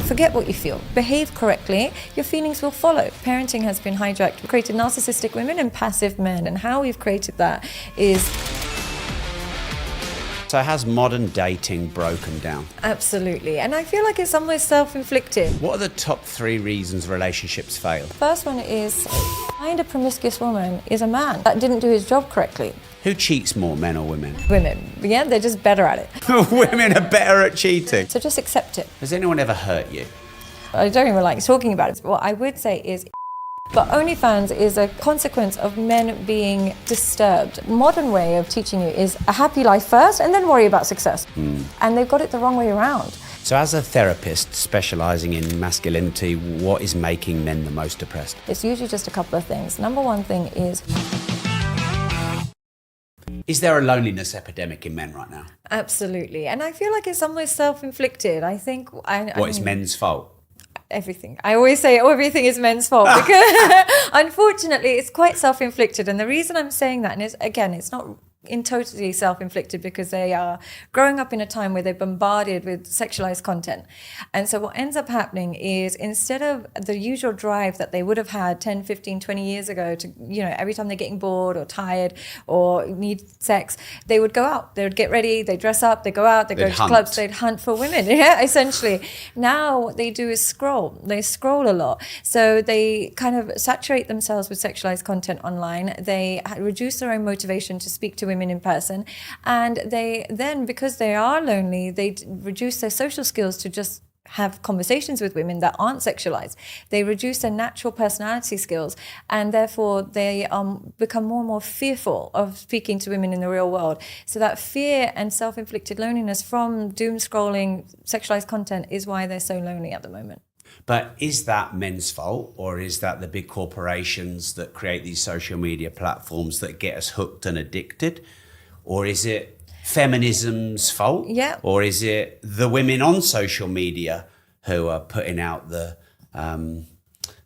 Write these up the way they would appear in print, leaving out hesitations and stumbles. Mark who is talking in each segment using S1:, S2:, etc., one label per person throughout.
S1: Forget what you feel. Behave correctly. Your feelings will follow. Parenting has been hijacked. We've created narcissistic women and passive men. And how we've created that is...
S2: So has modern dating broken down?
S1: Absolutely. And I feel like it's almost self-inflicted.
S2: What are the top 3 reasons relationships fail?
S1: First one is, find a promiscuous woman is a man that didn't do his job correctly.
S2: Who cheats more, men or women?
S1: Women. Yeah, they're just better at it.
S2: Women are better at cheating.
S1: So just accept it.
S2: Has anyone ever hurt you?
S1: I don't even like talking about it. What I would say is, but OnlyFans is a consequence of men being disturbed. Modern way of teaching you is a happy life first and then worry about success. And they've got it the wrong way around.
S2: So as a therapist specialising in masculinity, what is making men the most depressed?
S1: It's usually just a couple of things. Number one thing is...
S2: Is there a loneliness epidemic in men right now?
S1: Absolutely. And I feel like it's almost self-inflicted. I think...
S2: It's men's fault?
S1: Everything. I always say everything is men's fault because unfortunately it's quite self-inflicted. And the reason I'm saying that, and it's not in totally self-inflicted because they are growing up in a time where they're bombarded with sexualized content. And so what ends up happening is instead of the usual drive that they would have had 10, 15, 20 years ago to, every time they're getting bored or tired or need sex, they would go out, they would get ready, they dress up, they go out, they go to clubs, they'd hunt for women, essentially. Now what they do is they scroll a lot. So they kind of saturate themselves with sexualized content online. They reduce their own motivation to speak to women in person, and they then, because they are lonely, they reduce their social skills to just have conversations with women that aren't sexualized. They reduce their natural personality skills, and therefore they become more and more fearful of speaking to women in the real world. So that fear and self-inflicted loneliness from doom scrolling sexualized content is why they're so lonely at the moment.
S2: But is that men's fault, or is that the big corporations that create these social media platforms that get us hooked and addicted? Or is it feminism's fault?
S1: Yeah.
S2: Or is it the women on social media who are putting out the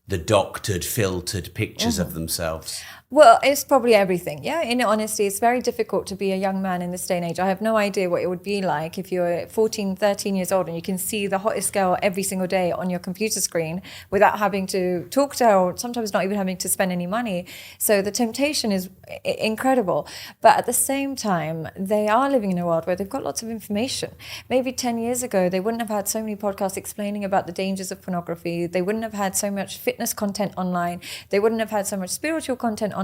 S2: doctored, filtered pictures of themselves?
S1: Well, it's probably everything. Yeah, in honesty, it's very difficult to be a young man in this day and age. I have no idea what it would be like if you're 14, 13 years old and you can see the hottest girl every single day on your computer screen without having to talk to her or sometimes not even having to spend any money. So the temptation is incredible. But at the same time, they are living in a world where they've got lots of information. Maybe 10 years ago, they wouldn't have had so many podcasts explaining about the dangers of pornography. They wouldn't have had so much fitness content online. They wouldn't have had so much spiritual content online.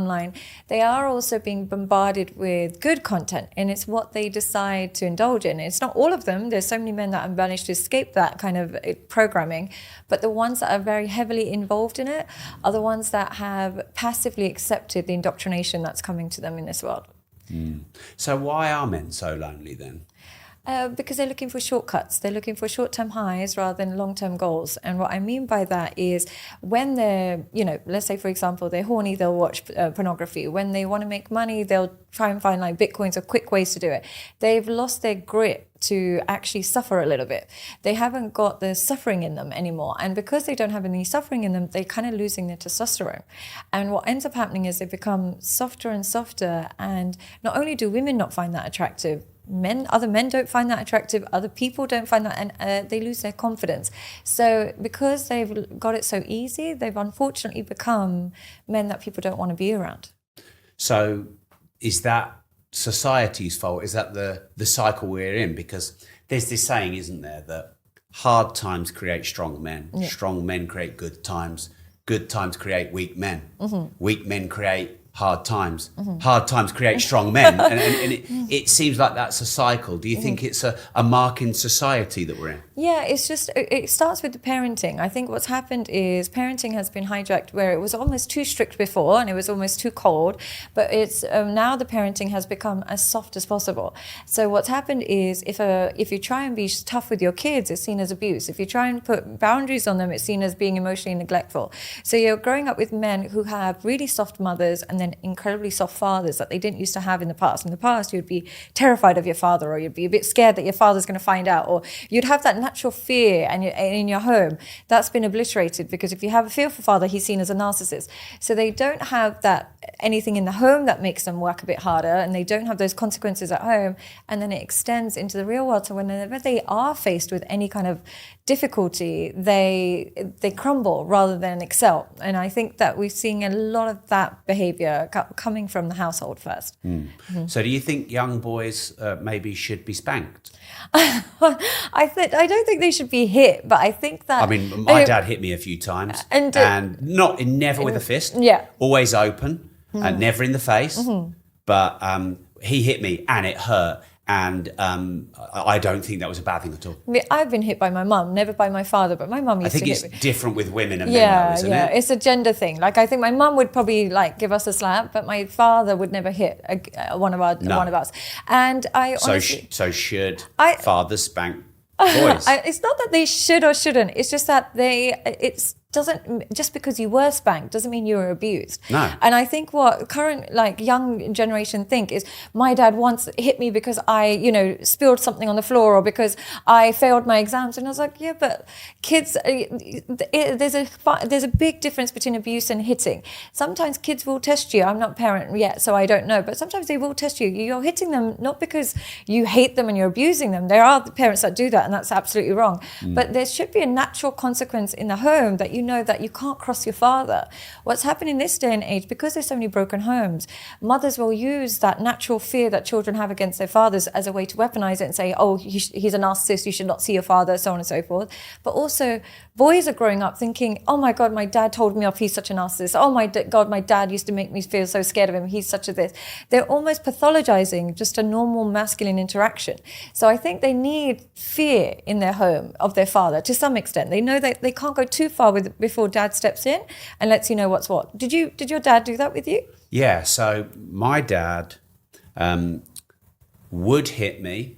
S1: They are also being bombarded with good content, and it's what they decide to indulge in. It's not all of them. There's so many men that have managed to escape that kind of programming, but the ones that are very heavily involved in it are the ones that have passively accepted the indoctrination that's coming to them in this world.
S2: So why are men so lonely then?
S1: Because they're looking for shortcuts. They're looking for short-term highs rather than long-term goals. And what I mean by that is when they're, let's say, for example, they're horny, they'll watch pornography. When they want to make money, they'll try and find like Bitcoins or quick ways to do it. They've lost their grit to actually suffer a little bit. They haven't got the suffering in them anymore. And because they don't have any suffering in them, they're kind of losing their testosterone. And what ends up happening is they become softer and softer. And not only do women not find that attractive, other men don't find that attractive, other people don't find that, and they lose their confidence. So because they've got it so easy, they've unfortunately become men that people don't want to be around.
S2: So is that society's fault? Is that the cycle we're in? Because there's this saying, isn't there, that hard times create strong men, strong men create good times create weak men, weak men create hard times. Hard times create strong men. And it seems like that's a cycle. Do you think it's a mark in society that we're in?
S1: Yeah, it starts with the parenting. I think what's happened is parenting has been hijacked where it was almost too strict before and it was almost too cold, but it's now the parenting has become as soft as possible. So what's happened is if you try and be tough with your kids, it's seen as abuse. If you try and put boundaries on them, it's seen as being emotionally neglectful. So you're growing up with men who have really soft mothers and then incredibly soft fathers that they didn't used to have in the past. In the past, you'd be terrified of your father, or you'd be a bit scared that your father's going to find out, or you'd have that natural fear in your home. That's been obliterated because if you have a fearful father, he's seen as a narcissist. So they don't have that anything in the home that makes them work a bit harder, and they don't have those consequences at home, and then it extends into the real world. So whenever they are faced with any kind of difficulty, they crumble rather than excel. And I think that we're seeing a lot of that behavior coming from the household first.
S2: So do you think young boys maybe should be spanked?
S1: I don't think they should be hit, but I think that...
S2: I mean, my dad hit me a few times, and never with a fist.
S1: Yeah.
S2: Always open, and never in the face. But he hit me, and it hurt. And I don't think that was a bad thing at all.
S1: I mean, I've been hit by my mum, never by my father, but my mum used to hit me.
S2: I think it's different with women and men, though, isn't it?
S1: It's a gender thing. Like, I think my mum would probably give us a slap, but my father would never hit one of us. And I honestly...
S2: So should fathers spank boys?
S1: It's not that they should or shouldn't. It's just that just because you were spanked doesn't mean you were abused.
S2: No.
S1: And I think what current young generation think is, my dad once hit me because I spilled something on the floor or because I failed my exams. And I was like, yeah, but kids, there's a big difference between abuse and hitting. Sometimes kids will test you. I'm not a parent yet, so I don't know, but sometimes they will test you. You're hitting them not because you hate them and you're abusing them. There are the parents that do that, and that's absolutely wrong. But there should be a natural consequence in the home that you know that you can't cross your father. What's happening this day and age, because there's so many broken homes, mothers will use that natural fear that children have against their fathers as a way to weaponize it and say, oh, he's a narcissist, you should not see your father, so on and so forth. But also, boys are growing up thinking, oh my God, my dad told me off, he's such a narcissist. Oh my God, my dad used to make me feel so scared of him, he's such a this. They're almost pathologizing just a normal masculine interaction. So I think they need fear in their home of their father to some extent. They know that they can't go too far before dad steps in and lets you know what's what. Did your dad do that with you?
S2: Yeah, so my dad would hit me.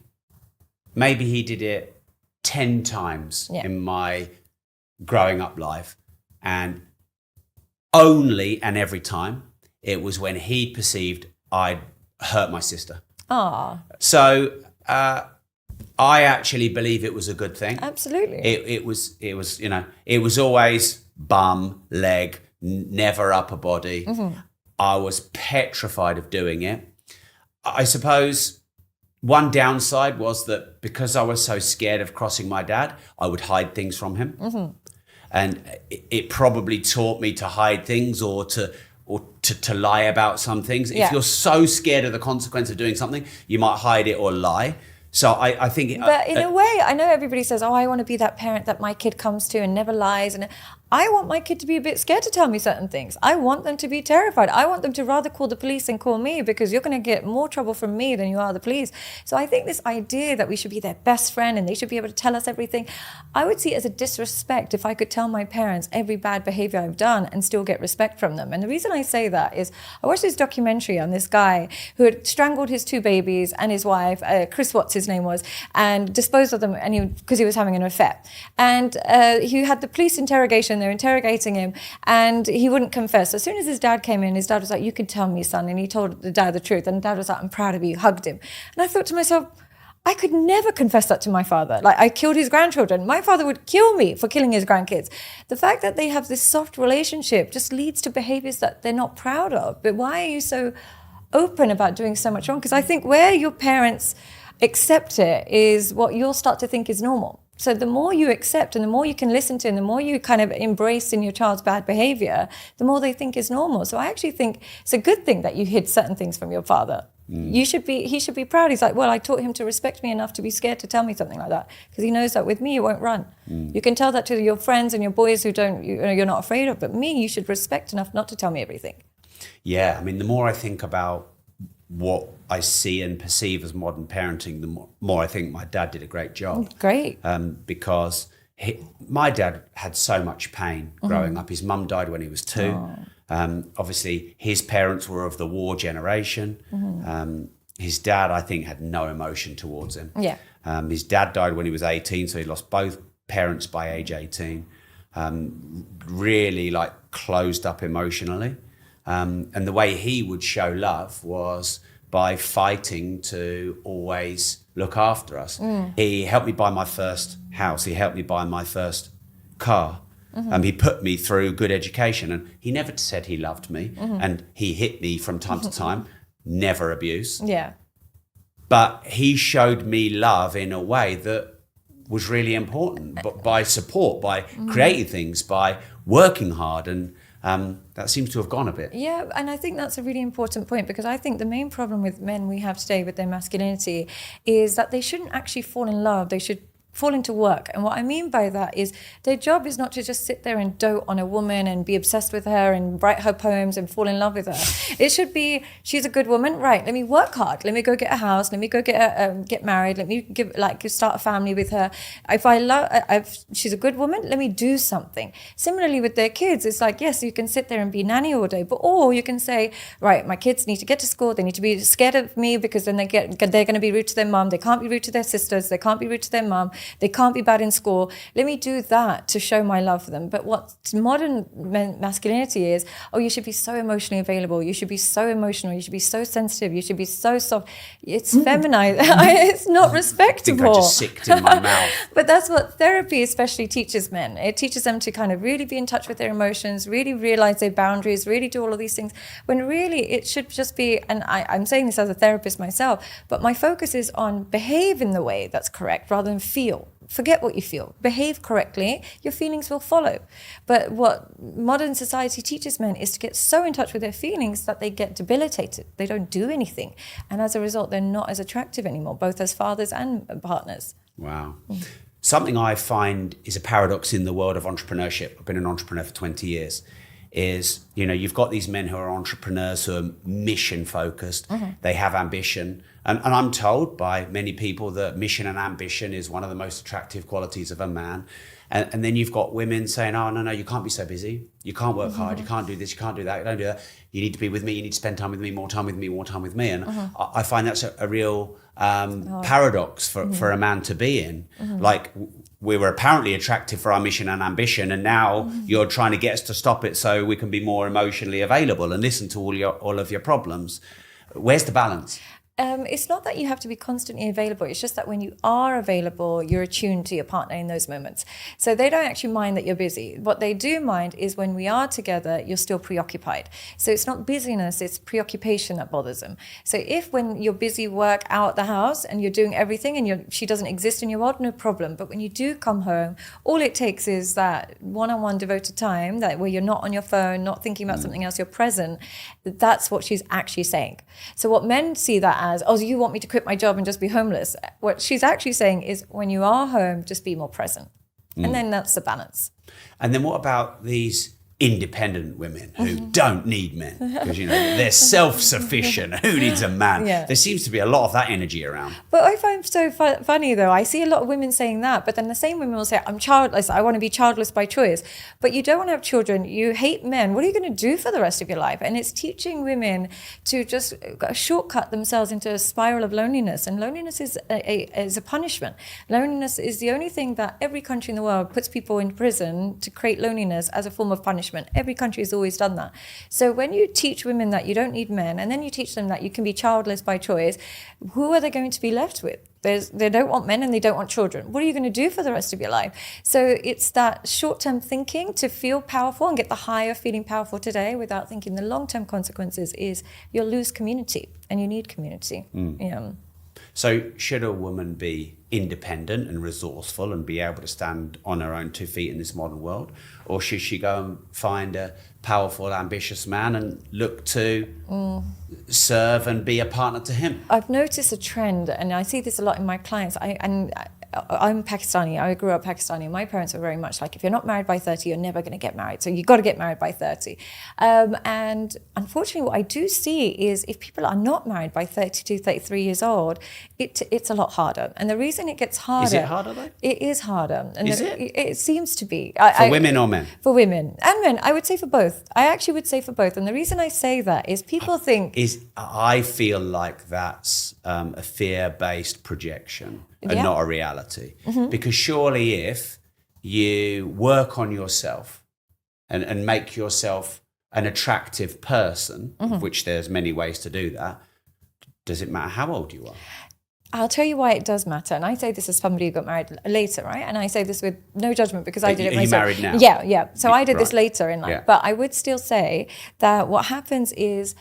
S2: Maybe he did it 10 times in my growing up life. And only and every time it was when he perceived I'd hurt my sister. So I actually believe it was a good thing.
S1: Absolutely.
S2: It was always bum, leg, never upper body. I was petrified of doing it. I suppose one downside was that because I was so scared of crossing my dad, I would hide things from him. And it probably taught me to hide things or to lie about some things. If you're so scared of the consequence of doing something, you might hide it or lie. So I think...
S1: But in a way, I know everybody says, oh, I want to be that parent that my kid comes to and never lies. And I want my kid to be a bit scared to tell me certain things. I want them to be terrified. I want them to rather call the police than call me, because you're going to get more trouble from me than you are the police. So I think this idea that we should be their best friend and they should be able to tell us everything, I would see it as a disrespect if I could tell my parents every bad behavior I've done and still get respect from them. And the reason I say that is I watched this documentary on this guy who had strangled his 2 babies and his wife, Chris Watts his name was, and disposed of them because he was having an affair. And he had the police interrogation. They're interrogating him and he wouldn't confess. As soon as his dad came in, his dad was like, you can tell me, son. And he told the dad the truth. And dad was like, I'm proud of you, hugged him. And I thought to myself, I could never confess that to my father. Like, I killed his grandchildren. My father would kill me for killing his grandkids. The fact that they have this soft relationship just leads to behaviors that they're not proud of. But why are you so open about doing so much wrong? Because I think where your parents accept it is what you'll start to think is normal. So the more you accept and the more you can listen to and the more you kind of embrace in your child's bad behavior, the more they think is normal. So I actually think it's a good thing that you hid certain things from your father. He should be proud. He's like, well, I taught him to respect me enough to be scared to tell me something like that, because he knows that with me, you won't run. You can tell that to your friends and your boys who you're not afraid of, but me, you should respect enough not to tell me everything. Yeah,
S2: I mean, the more I think about what I see and perceive as modern parenting, the more I think my dad did a great job.
S1: Great.
S2: Because my dad had so much pain growing up. His mum died when he was 2. Obviously, his parents were of the war generation. His dad, I think, had no emotion towards him.
S1: Yeah.
S2: His dad died when he was 18, so he lost both parents by age 18. Really, closed up emotionally. And the way he would show love was by fighting to always look after us. He helped me buy my first house. He helped me buy my first car. He put me through good education, and he never said he loved me. And he hit me from time to time, never abuse.
S1: Yeah.
S2: But he showed me love in a way that was really important, but by support, by creating things, by working hard, and that seems to have gone a bit.
S1: Yeah, and I think that's a really important point, because I think the main problem with men we have today with their masculinity is that they shouldn't actually fall in love. They should fall into work. And what I mean by that is their job is not to just sit there and dote on a woman and be obsessed with her and write her poems and fall in love with her. It should be, she's a good woman, right? Let me work hard. Let me go get a house. Let me go get married. Let me start a family with her. If she's a good woman, let me do something. Similarly with their kids, it's like, yes, you can sit there and be nanny all day, or you can say, right, my kids need to get to school. They need to be scared of me, because then they're going to be rude to their mom. They can't be rude to their sisters. They can't be rude to their mom. They can't be bad in school. Let me do that to show my love for them. But what modern masculinity is, you should be so emotionally available. You should be so emotional. You should be so sensitive. You should be so soft. It's feminized. It's not respectable.
S2: I think I just sicked in my mouth.
S1: But that's what therapy especially teaches men. It teaches them to kind of really be in touch with their emotions, really realize their boundaries, really do all of these things, when really it should just be, and I'm saying this as a therapist myself, but my focus is on behave in the way that's correct rather than feel. Forget what you feel. Behave correctly, your feelings will follow. But what modern society teaches men is to get so in touch with their feelings that they get debilitated. They don't do anything. And as a result, they're not as attractive anymore, both as fathers and partners.
S2: Wow. Something I find is a paradox in the world of entrepreneurship. I've been an entrepreneur for 20 years. Is, you've got these men who are entrepreneurs who are mission focused. They have ambition. And I'm told by many people that mission and ambition is one of the most attractive qualities of a man. And then you've got women saying, oh, no, you can't be so busy. You can't work hard. You can't do this. You can't do that. You don't do that. You need to be with me. You need to spend time with me, more time with me, more time with me. And I find that's a real paradox for a man to be in. Like, we were apparently attractive for our mission and ambition, and now you're trying to get us to stop it so we can be more emotionally available and listen to all of your problems. Where's the balance?
S1: It's not that you have to be constantly available. It's just that when you are available, you're attuned to your partner in those moments. So they don't actually mind that you're busy. What they do mind is when we are together, you're still preoccupied. So it's not busyness, it's preoccupation that bothers them. So if when you're busy work out the house and you're doing everything and she doesn't exist in your world, no problem. But when you do come home, all it takes is that one-on-one devoted time, that where you're not on your phone, not thinking about something else, you're present. That's what she's actually saying. So what men see that as, you want me to quit my job and just be homeless. What she's actually saying is, when you are home, just be more present. And then that's the balance.
S2: And then what about these independent women who don't need men? Because, they're self-sufficient. Who needs a man?
S1: Yeah.
S2: There seems to be a lot of that energy around.
S1: But I find so funny, though. I see a lot of women saying that, but then the same women will say, I'm childless. I want to be childless by choice. But you don't want to have children. You hate men. What are you going to do for the rest of your life? And it's teaching women to just shortcut themselves into a spiral of loneliness. And loneliness is a punishment. Loneliness is the only thing that every country in the world puts people in prison to create loneliness as a form of punishment. Every country has always done that. So when you teach women that you don't need men, and then you teach them that you can be childless by choice, who are they going to be left with? They don't want men and they don't want children. What are you going to do for the rest of your life? So it's that short-term thinking to feel powerful and get the high of feeling powerful today without thinking the long-term consequences is you'll lose community, and you need community. Yeah.
S2: So should a woman be independent and resourceful and be able to stand on her own 2 feet in this modern world? Or should she go and find a powerful, ambitious man and look to serve and be a partner to him?
S1: I've noticed a trend, and I see this a lot in my clients. I'm Pakistani. I grew up Pakistani. My parents were very much like, if you're not married by 30, you're never going to get married. So you've got to get married by 30. And unfortunately, what I do see is if people are not married by 32, 33 years old, it's a lot harder. And the reason it gets harder...
S2: Is it harder though?
S1: It is harder. And
S2: is
S1: it seems to be.
S2: For women or men?
S1: For women and men. I would say for both. I actually would say for both. And the reason I say that is people think...
S2: I feel like that's a fear-based projection. And not a reality. Because surely if you work on yourself and make yourself an attractive person, of which there's many ways to do that, does it matter how old you are?
S1: I'll tell you why it does matter. And I say this as somebody who got married later, right? And I say this with no judgment because I did it myself.
S2: Are you married now?
S1: Yeah. So I did this later in life.
S2: Yeah.
S1: But I would still say that what happens is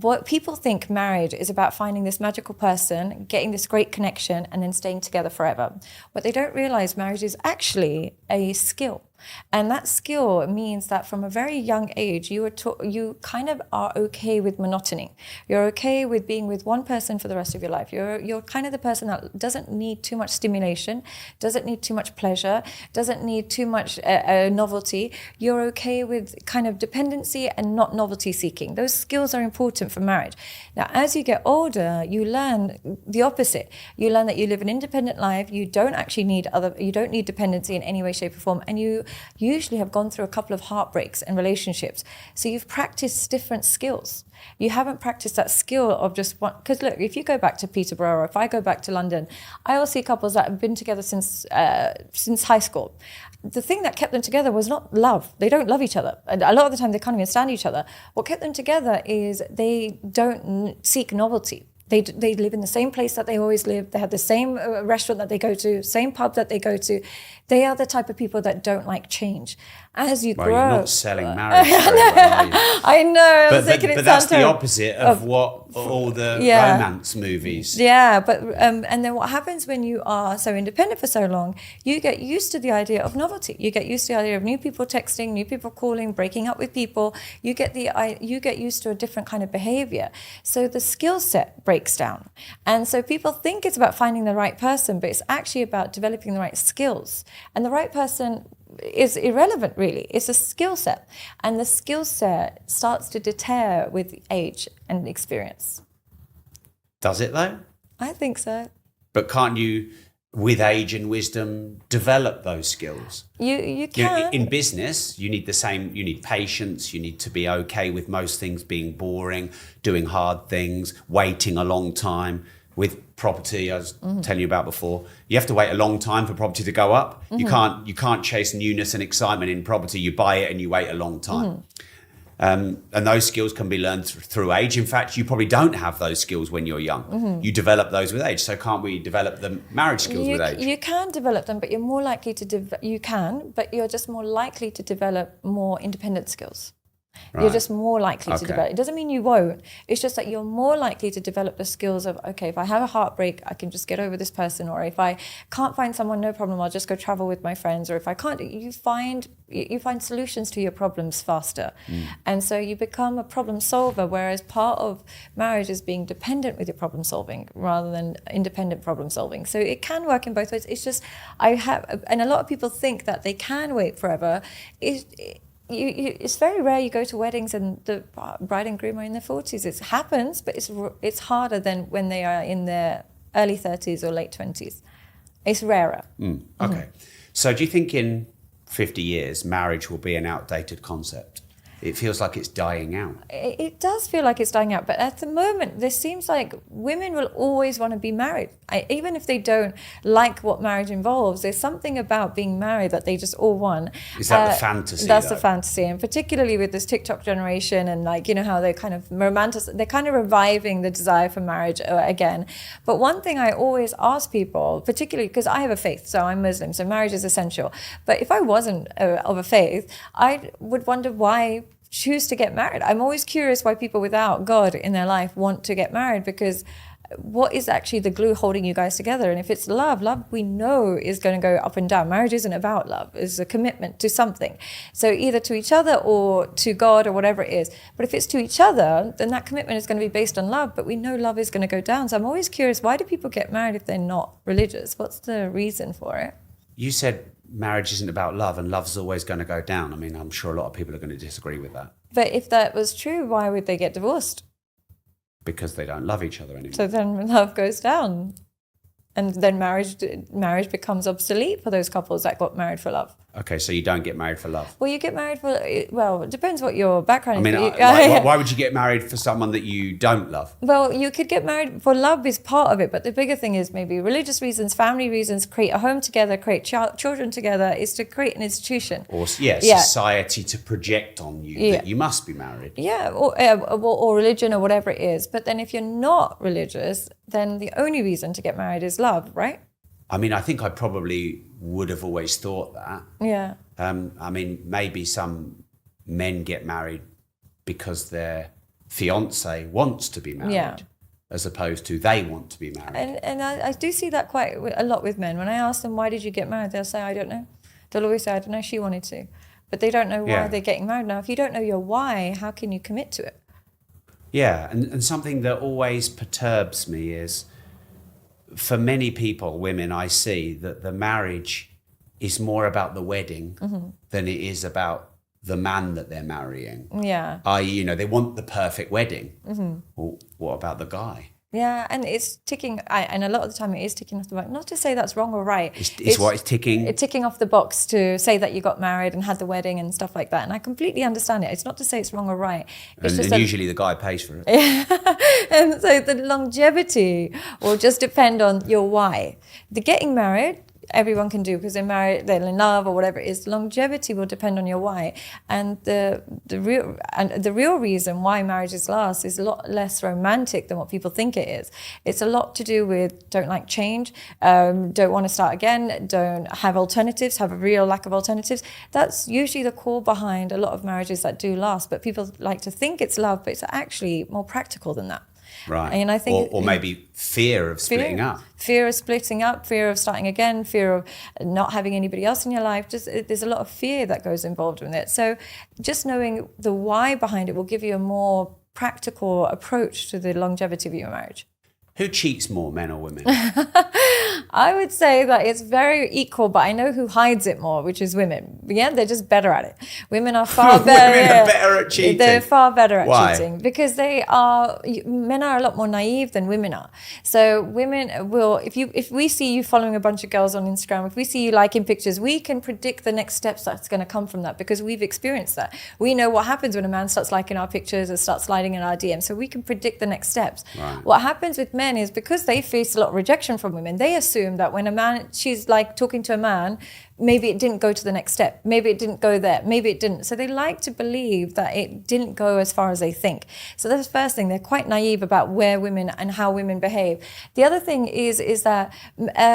S1: what people think marriage is about finding this magical person, getting this great connection, and then staying together forever. What they don't realize, marriage is actually a skill. And that skill means that from a very young age, you kind of are okay with monotony. You're okay with being with one person for the rest of your life. You're kind of the person that doesn't need too much stimulation, doesn't need too much pleasure, doesn't need too much novelty. You're okay with kind of dependency and not novelty seeking. Those skills are important for marriage. Now, as you get older, you learn the opposite. You learn that you live an independent life. You don't need dependency in any way, shape, or form, and you usually have gone through a couple of heartbreaks and relationships. So you've practiced different skills. You haven't practiced that skill of just one. Because look, if you go back to Peterborough, or if I go back to London, I will see couples that have been together since high school. The thing that kept them together was not love. They don't love each other. And a lot of the time they can't even stand each other. What kept them together is they don't seek novelty. They live in the same place that they always live. They have the same restaurant that they go to, same pub that they go to. They are the type of people that don't like change. As you grow...
S2: You're not selling marriage very well, are you?
S1: I know.
S2: But that's the opposite of what all the romance movies.
S1: Yeah, but and then what happens when you are so independent for so long, you get used to the idea of novelty. You get used to the idea of new people texting, new people calling, breaking up with people. You get used to a different kind of behavior. So the skill set breaks down. And so people think it's about finding the right person, but it's actually about developing the right skills. And the right person is irrelevant, really. It's a skill set. And the skill set starts to deter with age and experience.
S2: Does it, though?
S1: I think so.
S2: But can't you, with age and wisdom, develop those skills?
S1: You can.
S2: In business, you need you need patience, you need to be okay with most things being boring, doing hard things, waiting a long time. With property, I was telling you about before, you have to wait a long time for property to go up. You can't chase newness and excitement in property. You buy it and you wait a long time. And those skills can be learned through age. In fact, you probably don't have those skills when you're young. You develop those with age. So can't we develop the marriage skills with age?
S1: You can develop them, but you're more likely you're just more likely to develop more independent skills. Right. You're just more likely to develop. It doesn't mean you won't. It's just that you're more likely to develop the skills of, okay, if I have a heartbreak, I can just get over this person. Or if I can't find someone, no problem, I'll just go travel with my friends. Or if I can't, you find solutions to your problems faster. And so you become a problem solver, whereas part of marriage is being dependent with your problem solving rather than independent problem solving. So it can work in both ways. It's just, and a lot of people think that they can wait forever. It's very rare you go to weddings and the bride and groom are in their 40s. It happens, but it's harder than when they are in their early 30s or late 20s. It's rarer.
S2: Okay. So do you think in 50 years marriage will be an outdated concept? It feels like it's dying out.
S1: It does feel like it's dying out. But at the moment, there seems like women will always want to be married. Even if they don't like what marriage involves, there's something about being married that they just all want.
S2: Is that the fantasy?
S1: That's the fantasy. And particularly with this TikTok generation and how they kind of they're kind of reviving the desire for marriage again. But one thing I always ask people, particularly because I have a faith, so I'm Muslim, so marriage is essential. But if I wasn't of a faith, I would wonder why choose to get married. I'm always curious why people without God in their life want to get married, because what is actually the glue holding you guys together? And if it's love we know is going to go up and down. Marriage isn't about love. It's a commitment to something. So either to each other or to God or whatever it is. But if it's to each other, then that commitment is going to be based on love. But we know love is going to go down. So I'm always curious, why do people get married if they're not religious? What's the reason for it?
S2: You said marriage isn't about love and love's always going to go down. I mean, I'm sure a lot of people are going to disagree with that.
S1: But if that was true, why would they get divorced?
S2: Because they don't love each other anymore.
S1: So then love goes down. And then marriage becomes obsolete for those couples that got married for love.
S2: Okay, so you don't get married for love.
S1: Well, you get married it depends what your background is.
S2: I mean, why would you get married for someone that you don't love?
S1: Well, you could get married for love is part of it, but the bigger thing is maybe religious reasons, family reasons, create a home together, create children together, is to create an institution.
S2: Or society to project on you that you must be married.
S1: Yeah, or religion or whatever it is. But then if you're not religious, then the only reason to get married is love, right?
S2: I mean, I think I probably would have always thought that.
S1: Yeah.
S2: I mean, maybe some men get married because they're fiance wants to be married.
S1: Yeah.
S2: As opposed to they want to be married.
S1: And I do see that quite a lot with men. When I ask them, why did you get married? They'll say, I don't know. They'll always say, I don't know, she wanted to. But they don't know why they're getting married. Now, if you don't know your why, how can you commit to it?
S2: Yeah, and something that always perturbs me is, for many people, women, I see that the marriage is more about the wedding than it is about the man that they're marrying.
S1: Yeah.
S2: I.e., they want the perfect wedding. Well, what about the guy?
S1: Yeah, and it's ticking, and a lot of the time it is ticking off the box. Not to say that's wrong or right.
S2: It's what it's ticking.
S1: It's ticking off the box to say that you got married and had the wedding and stuff like that. And I completely understand it. It's not to say it's wrong or right. It's
S2: And usually the guy pays for it.
S1: And so the longevity will just depend on your why. The getting married, everyone can do because they're married, they're in love or whatever it is. Longevity will depend on your why, and the real reason why marriages last is a lot less romantic than what people think it is. It's a lot to do with don't like change, don't want to start again, don't have alternatives, have a real lack of alternatives. That's usually the core behind a lot of marriages that do last. But people like to think it's love, but it's actually more practical than that.
S2: Right.
S1: And I think
S2: or maybe fear of splitting up.
S1: Fear of splitting up, fear of starting again, fear of not having anybody else in your life. There's a lot of fear that goes involved with it. So just knowing the why behind it will give you a more practical approach to the longevity of your marriage.
S2: Who cheats more, men or women?
S1: I would say that it's very equal, but I know who hides it more, which is women. Yeah, they're just better at it. Women are far better.
S2: Women are better at cheating.
S1: They're far better at
S2: Why?
S1: cheating because men are a lot more naive than women are. So women will, if we see you following a bunch of girls on Instagram, if we see you liking pictures, we can predict the next steps that's going to come from that because we've experienced that. We know what happens when a man starts liking our pictures or starts sliding in our DM, so we can predict the next steps.
S2: Right.
S1: What happens with men is because they face a lot of rejection from women, they assume that when she's like talking to a man, maybe it didn't go to the next step, maybe it didn't go there, maybe it didn't. So they like to believe that it didn't go as far as they think. So that's the first thing. They're quite naive about where women and how women behave. The other thing is that